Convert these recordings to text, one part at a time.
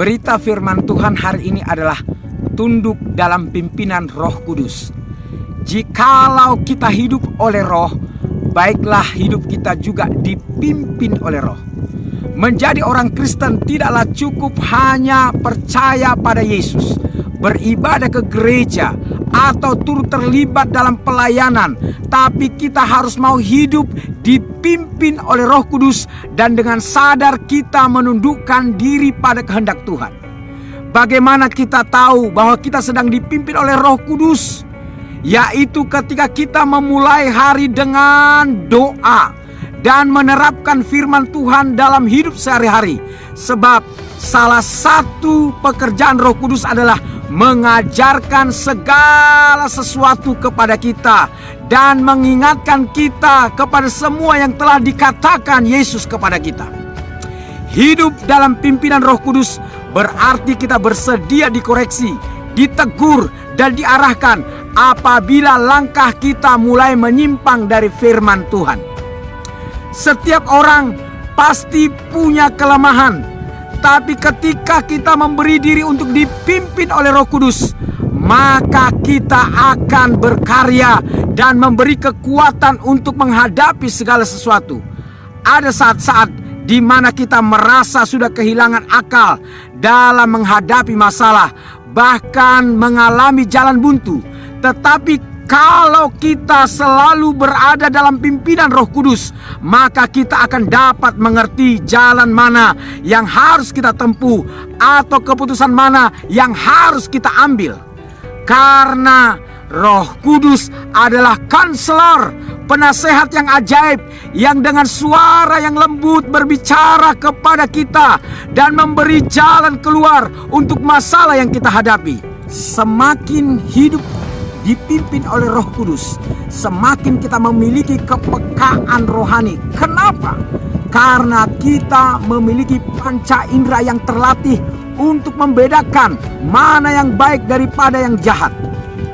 Berita firman Tuhan hari ini adalah tunduk dalam pimpinan Roh Kudus. Jikalau kita hidup oleh Roh, baiklah hidup kita juga dipimpin oleh Roh. Menjadi orang Kristen tidaklah cukup hanya percaya pada Yesus, beribadah ke gereja, atau turut terlibat dalam pelayanan, tapi kita harus mau hidup dipimpin oleh Roh Kudus dan dengan sadar kita menundukkan diri pada kehendak Tuhan. Bagaimana kita tahu bahwa kita sedang dipimpin oleh Roh Kudus? Yaitu ketika kita memulai hari dengan doa dan menerapkan firman Tuhan dalam hidup sehari-hari. Sebab salah satu pekerjaan Roh Kudus adalah mengajarkan segala sesuatu kepada kita dan mengingatkan kita kepada semua yang telah dikatakan Yesus kepada kita. Hidup dalam pimpinan Roh Kudus berarti kita bersedia dikoreksi, ditegur, dan diarahkan apabila langkah kita mulai menyimpang dari firman Tuhan. Setiap orang pasti punya kelemahan, tapi ketika kita memberi diri untuk dipimpin oleh Roh Kudus, maka kita akan berkarya dan memberi kekuatan untuk menghadapi segala sesuatu. Ada saat-saat di mana kita merasa sudah kehilangan akal dalam menghadapi masalah, bahkan mengalami jalan buntu. Tetapi kalau kita selalu berada dalam pimpinan Roh Kudus, maka kita akan dapat mengerti jalan mana yang harus kita tempuh atau keputusan mana yang harus kita ambil. Karena Roh Kudus adalah konselor, penasehat yang ajaib, yang dengan suara yang lembut berbicara kepada kita dan memberi jalan keluar untuk masalah yang kita hadapi. Semakin hidup dipimpin oleh Roh Kudus, semakin kita memiliki kepekaan rohani. Kenapa? Karena kita memiliki panca indera yang terlatih untuk membedakan mana yang baik daripada yang jahat.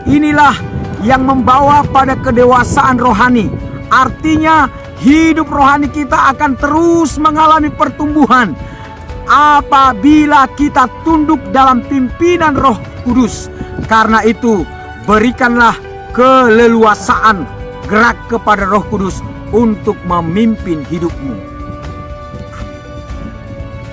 Inilah yang membawa pada kedewasaan rohani. Artinya hidup rohani kita akan terus mengalami pertumbuhan apabila kita tunduk dalam pimpinan Roh Kudus. Karena itu, berikanlah keleluasaan gerak kepada Roh Kudus untuk memimpin hidupmu.